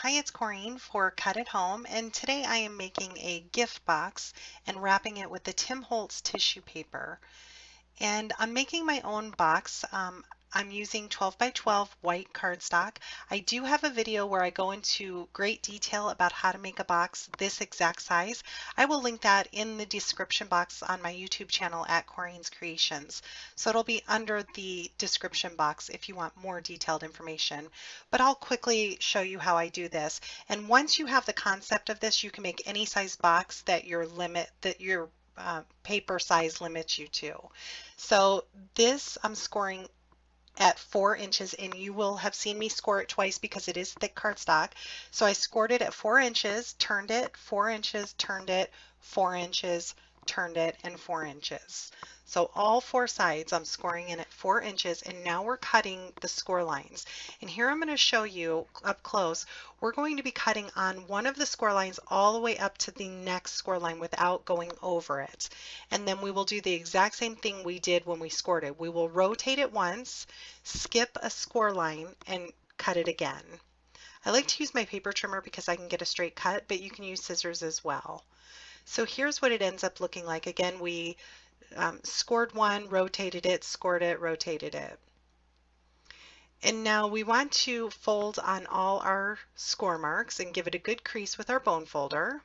Hi, it's Corrine for Cut at Home, and today I am making a gift box and wrapping it with the Tim Holtz tissue paper. And I'm making my own box. I'm using 12 by 12 white cardstock. I do have a video where I go into great detail about how to make a box this exact size. I will link that in the description box on my YouTube channel at Corrine's Creations. So it'll be under the description box if you want more detailed information. But I'll quickly show you how I do this. And once you have the concept of this, you can make any size box that your paper size limits you to. So this I'm scoring at 4 inches, and you will have seen me score it twice because it is thick cardstock. So I scored it at 4 inches, turned it, 4 inches, turned it, 4 inches, turned it, and 4 inches. So all four sides I'm scoring in at 4 inches, and now we're cutting the score lines. And here I'm going to show you up close. We're going to be cutting on one of the score lines all the way up to the next score line without going over it. And then we will do the exact same thing we did when we scored it. We will rotate it once, skip a score line, and cut it again. I like to use my paper trimmer because I can get a straight cut, but you can use scissors as well. So here's what it ends up looking like. Again, we scored one, rotated it, scored it, rotated it. And now we want to fold on all our score marks and give it a good crease with our bone folder.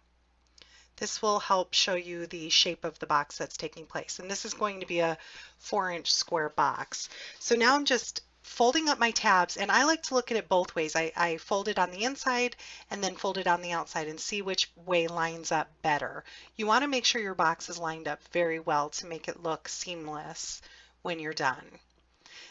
This will help show you the shape of the box that's taking place. And this is going to be a 4-inch square box. So now I'm just folding up my tabs, and I like to look at it both ways. I fold it on the inside and then fold it on the outside and see which way lines up better. You want to make sure your box is lined up very well to make it look seamless when you're done.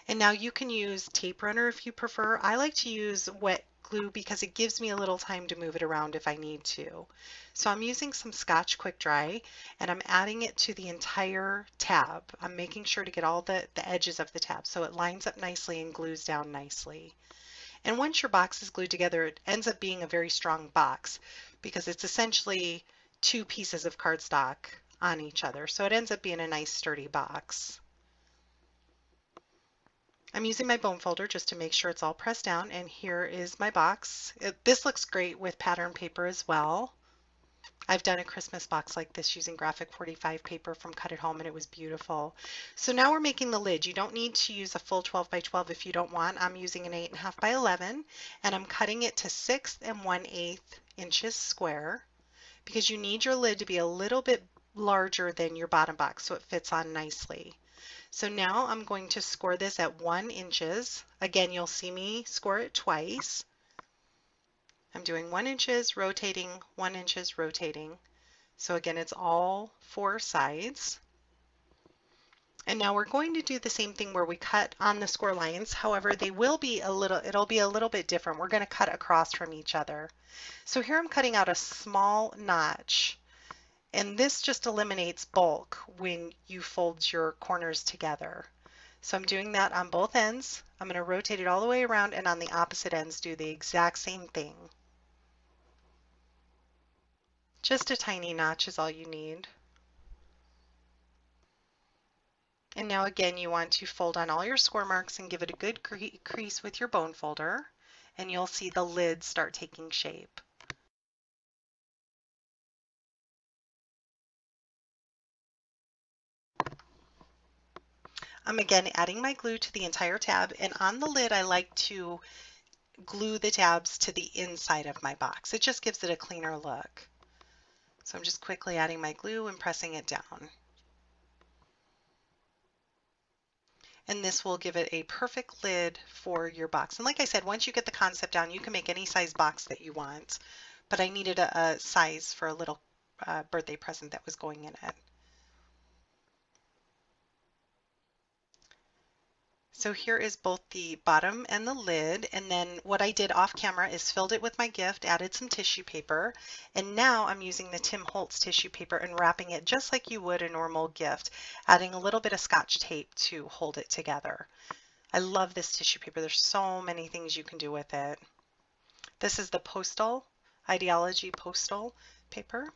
And now you can use tape runner if you prefer. I like to use wet glue because it gives me a little time to move it around if I need to. So I'm using some Scotch Quick Dry, and I'm adding it to the entire tab. I'm making sure to get all the edges of the tab so it lines up nicely and glues down nicely. And once your box is glued together, it ends up being a very strong box because it's essentially two pieces of cardstock on each other. So it ends up being a nice sturdy box. I'm using my bone folder just to make sure it's all pressed down, and here is my box. This looks great with pattern paper as well. I've done a Christmas box like this using graphic 45 paper from Cut at Home, and it was beautiful. So now we're making the lid. You don't need to use a full 12 by 12 if you don't want. I'm using an 8.5 by 11, and I'm cutting it to 6 1/8 inches square because you need your lid to be a little bit larger than your bottom box so it fits on nicely. So now I'm going to score this at 1 inches. Again, you'll see me score it twice. I'm doing 1 inches, rotating, 1 inches, rotating. So again, it's all four sides. And now we're going to do the same thing where we cut on the score lines. However, it'll be a little bit different. We're going to cut across from each other. So here I'm cutting out a small notch. And this just eliminates bulk when you fold your corners together. So I'm doing that on both ends. I'm going to rotate it all the way around, and on the opposite ends do the exact same thing. Just a tiny notch is all you need. And now again, you want to fold on all your score marks and give it a good crease with your bone folder, and you'll see the lid start taking shape. I'm again adding my glue to the entire tab, and on the lid I like to glue the tabs to the inside of my box. It just gives it a cleaner look. So I'm just quickly adding my glue and pressing it down. And this will give it a perfect lid for your box. And like I said, once you get the concept down, you can make any size box that you want. But I needed a size for a little birthday present that was going in it. So here is both the bottom and the lid, and then what I did off camera is filled it with my gift, added some tissue paper, and now I'm using the Tim Holtz tissue paper and wrapping it just like you would a normal gift, adding a little bit of Scotch tape to hold it together. I love this tissue paper. There's so many things you can do with it. This is the Postal Ideology Postal paper.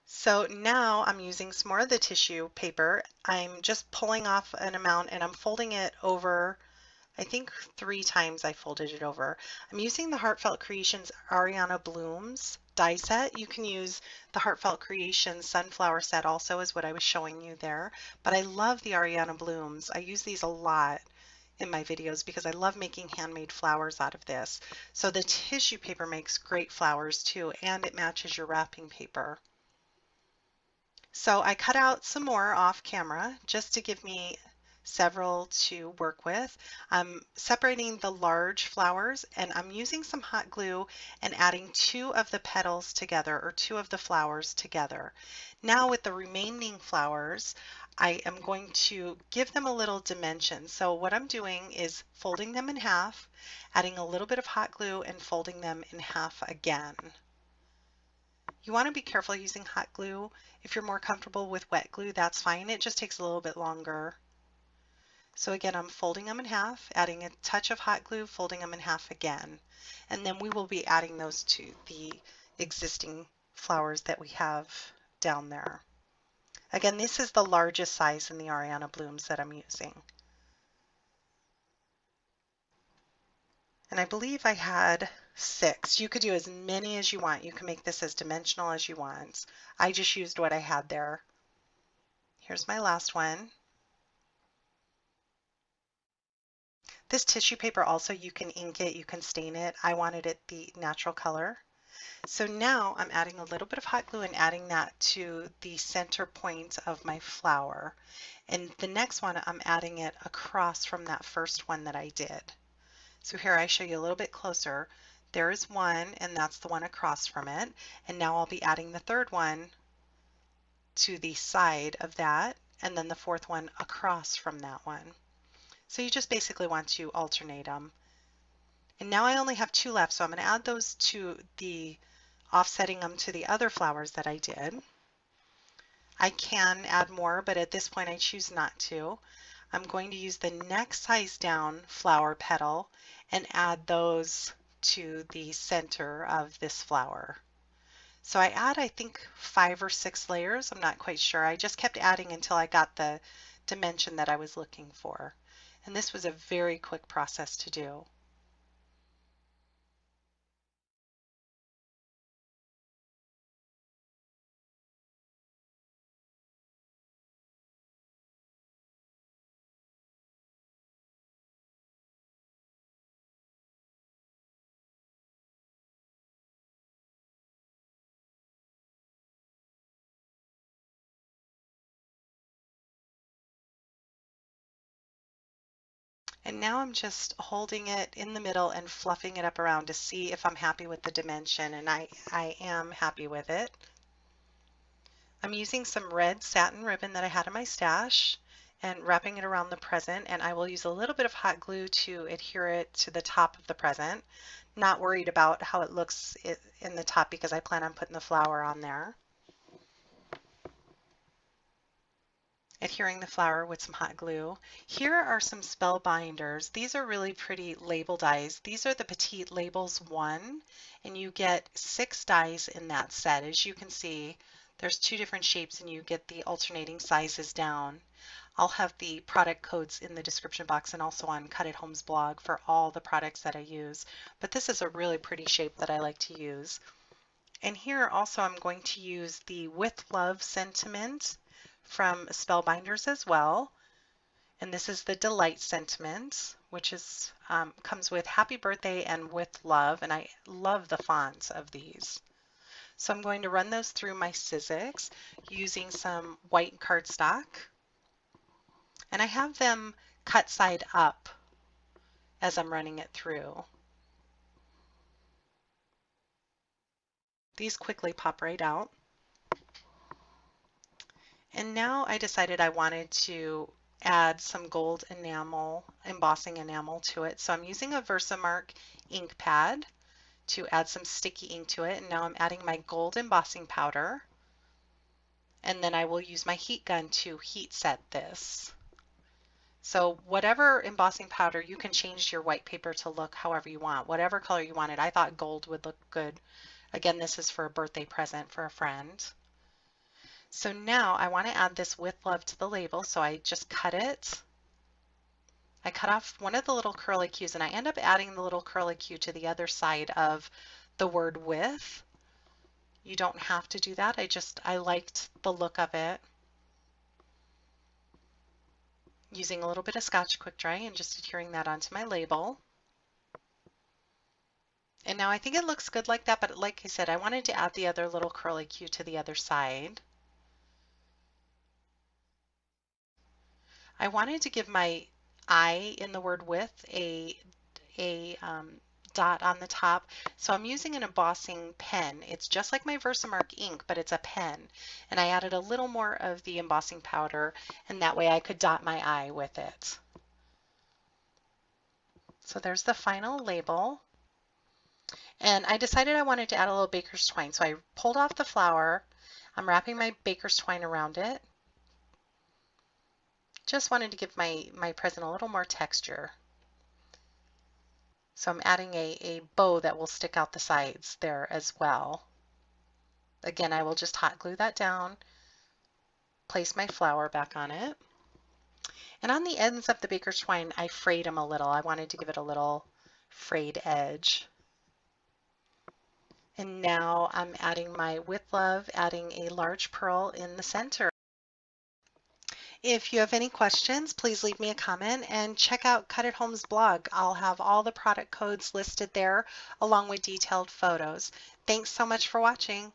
So now I'm using some more of the tissue paper. I'm just pulling off an amount and I'm folding it over I think 3 times I folded it over. I'm using the Heartfelt Creations Ariana Blooms die set. You can use the Heartfelt Creations sunflower set also, is what I was showing you there. But I love the Ariana Blooms. I use these a lot in my videos because I love making handmade flowers out of this. So the tissue paper makes great flowers too, and it matches your wrapping paper. So I cut out some more off camera just to give me several to work with. I'm separating the large flowers and I'm using some hot glue and adding 2 of the petals together, or 2 of the flowers together. Now with the remaining flowers, I am going to give them a little dimension. So what I'm doing is folding them in half, adding a little bit of hot glue and folding them in half again. You want to be careful using hot glue. If you're more comfortable with wet glue, that's fine. It just takes a little bit longer. So again, I'm folding them in half, adding a touch of hot glue, folding them in half again. And then we will be adding those to the existing flowers that we have down there. Again, this is the largest size in the Ariana Blooms that I'm using. And I believe I had 6. You could do as many as you want. You can make this as dimensional as you want. I just used what I had there. Here's my last one. This tissue paper also, you can ink it, you can stain it. I wanted it the natural color. So now I'm adding a little bit of hot glue and adding that to the center point of my flower. And the next one, I'm adding it across from that first one that I did. So here I show you a little bit closer. There is one, and that's the one across from it. And now I'll be adding the third one to the side of that, and then the fourth one across from that one. So you just basically want to alternate them. And now I only have 2 left, so I'm going to add those to the offsetting them to the other flowers that I did. I can add more, but at this point I choose not to. I'm going to use the next size down flower petal and add those to the center of this flower. So I add, I think, 5 or 6 layers. I'm not quite sure. I just kept adding until I got the dimension that I was looking for. And this was a very quick process to do. And now I'm just holding it in the middle and fluffing it up around to see if I'm happy with the dimension, and I am happy with it. I'm using some red satin ribbon that I had in my stash and wrapping it around the present, and I will use a little bit of hot glue to adhere it to the top of the present. Not worried about how it looks in the top because I plan on putting the flower on there. Adhering the flower with some hot glue. Here are some spell binders. These are really pretty label dies. These are the Petite Labels 1, and you get 6 dies in that set. As you can see, there's 2 different shapes and you get the alternating sizes down. I'll have the product codes in the description box and also on Cut It Home's blog for all the products that I use. But this is a really pretty shape that I like to use. And here also I'm going to use the With Love sentiment from Spellbinders as well. And this is the Delight sentiment, which is comes with Happy Birthday and With Love. And I love the fonts of these. So I'm going to run those through my Sizzix using some white cardstock. And I have them cut side up as I'm running it through. These quickly pop right out. And now I decided I wanted to add some gold enamel, embossing enamel to it. So I'm using a Versamark ink pad to add some sticky ink to it. And now I'm adding my gold embossing powder. And then I will use my heat gun to heat set this. So whatever embossing powder, you can change your white paper to look however you want, whatever color you wanted. I thought gold would look good. Again, this is for a birthday present for a friend. So now I want to add this With Love to the label, so I just cut it. I cut off one of the little curlicues and I end up adding the little curlicue to the other side of the word with. You don't have to do that. I liked the look of it. Using a little bit of Scotch Quick Dry and just adhering that onto my label. And now I think it looks good like that, but like I said, I wanted to add the other little curlicue to the other side. I wanted to give my I in the word with a dot on the top. So I'm using an embossing pen. It's just like my Versamark ink, but it's a pen. And I added a little more of the embossing powder, and that way I could dot my I with it. So there's the final label. And I decided I wanted to add a little baker's twine. So I pulled off the flower. I'm wrapping my baker's twine around it. Just wanted to give my present a little more texture. So I'm adding a bow that will stick out the sides there as well. Again, I will just hot glue that down, place my flower back on it. And on the ends of the baker's twine, I frayed them a little. I wanted to give it a little frayed edge. And now I'm adding my With Love, adding a large pearl in the center. If you have any questions, please leave me a comment and check out Cut at Home's blog. I'll have all the product codes listed there along with detailed photos. Thanks so much for watching.